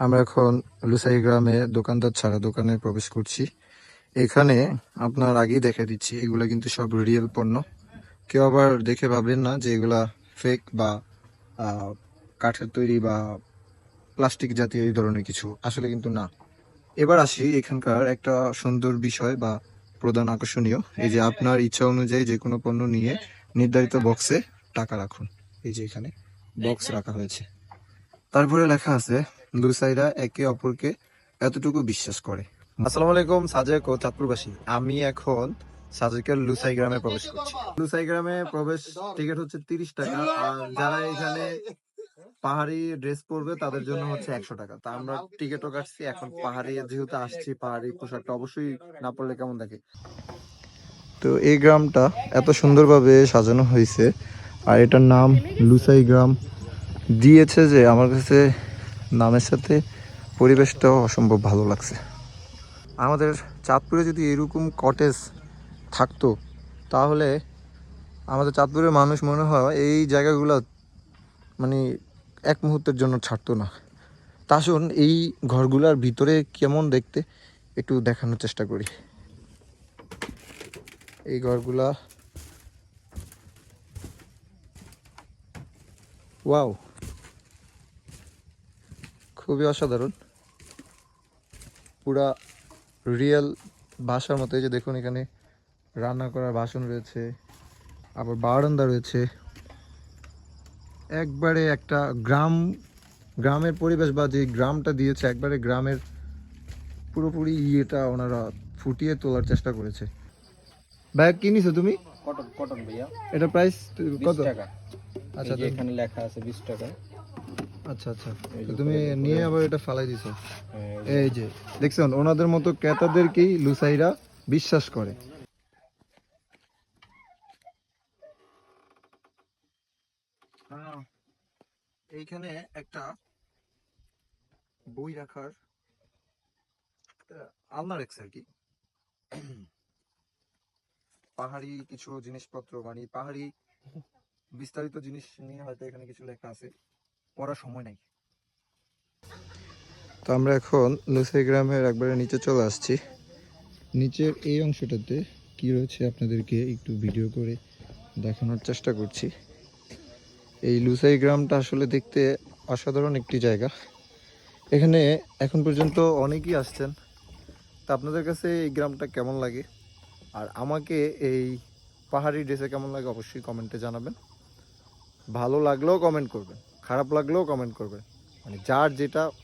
আমরা এখন লুসাই গ্রামে দোকানদার ছাড়া দোকানে প্রবেশ করছি। এখানে আপনার আগেই দেখে দিচ্ছি, এগুলা কিন্তু সব রিয়েল পণ্য। কেউ আবার দেখে ভাবেন না যে এগুলা ফেক বা আহ, কাঠের তৈরি বা প্লাস্টিক জাতীয় এই ধরনের কিছু, আসলে কিন্তু না। এবার আসি এখানকার একটা সুন্দর বিষয় বা প্রধান আকর্ষণীয়, এই যে আপনার ইচ্ছা অনুযায়ী যে কোনো পণ্য নিয়ে নির্ধারিত বক্সে টাকা রাখুন। এই যে এখানে বক্স রাখা হয়েছে, তারপরে লেখা আছে লুসাইরা একে অপরকে এতটুকু বিশ্বাস করে। আসসালামু আলাইকুম, সাজেক ও চাঁদপুরবাসী। আমি এখন সাজেকের লুসাই গ্রামে প্রবেশ করছি। লুসাই গ্রামে প্রবেশ টিকিট হচ্ছে 30 টাকা, আর যারা এখানে পাহাড়ি ড্রেস পরবে তাদের জন্য হচ্ছে 100 টাকা। তা আমরা টিকিটও কাটছি। এখন পাহাড়ি যেহেতু আসছি, পাহাড়ি পোশাকটা অবশ্যই না পরলে কেমন থাকে। তো এই গ্রামটা এত সুন্দরভাবে সাজানো হয়েছে, আর এটার নাম লুসাই গ্রাম দিয়েছে যে আমার কাছে নামের সাথে পরিবেশটাও অসম্ভব ভালো লাগছে। আমাদের চাঁদপুরে যদি এরকম কটেজ থাকতো, তাহলে আমাদের চাঁদপুরের মানুষ মনে হয় এই জায়গাগুলো মানে এক মুহূর্তের জন্য ছাড়তো না। তা আসুন এই ঘরগুলার ভিতরে কেমন দেখতে একটু দেখানোর চেষ্টা করি। এই ঘরগুলা, ওয়াও, খুবই অসাধারণ, পুরা রিয়েল বাসার মতো। এই যে দেখুন, এখানে রান্না করার বাসন রয়েছে, আবার বারান্দা রয়েছে। একবারে একটা গ্রামের পরিবেশ, বা যে গ্রামটা দিয়েছে একবারে গ্রামের পুরোপুরি ইয়েটা ওনারা ফুটিয়ে তোলার চেষ্টা করেছে। ভাই কি নিছো তুমি? কটন কটন ভাইয়া, এটা প্রাইস 20 কত? টাকা। আচ্ছা, এই যে এখানে লেখা আছে 20 টাকা। আচ্ছা আচ্ছা। এই তো যে তুমি উপরে নিয়ে উপরে। আবার এটা ফালাই দিছো। হ্যাঁ, এই যে দেখছেন, ওনাদের মতো ক্রেতাদেরকেই লুসাইরা বিশ্বাস করে। এইখানে একটা বই রাখার আলনা রেখেছে আর কি। পাহাড়ি কিছু জিনিসপত্র, মানে পাহাড়ি বিস্তারিত জিনিস নিয়ে হয়তো এখানে কিছু লেখা আছে, পড়ার সময় নাই। তো আমরা এখন লুসাই গ্রামের একবারে নিচে চলে আসছি। নিচের এই অংশটাতে কি রয়েছে আপনাদেরকে একটু ভিডিও করে দেখানোর চেষ্টা করছি। এই লুসাই গ্রামটা আসলে দেখতে অসাধারণ একটি জায়গা। এখানে এখন পর্যন্ত অনেকেই আসছেন। তা আপনাদের কাছে এই গ্রামটা কেমন লাগে, আর আমাকে এই পাহাড়ি ড্রেসে কেমন লাগে অবশ্যই কমেন্টে জানাবেন। ভালো লাগলেও কমেন্ট করবেন, খারাপ লাগলেও কমেন্ট করবেন, মানে যার যেটা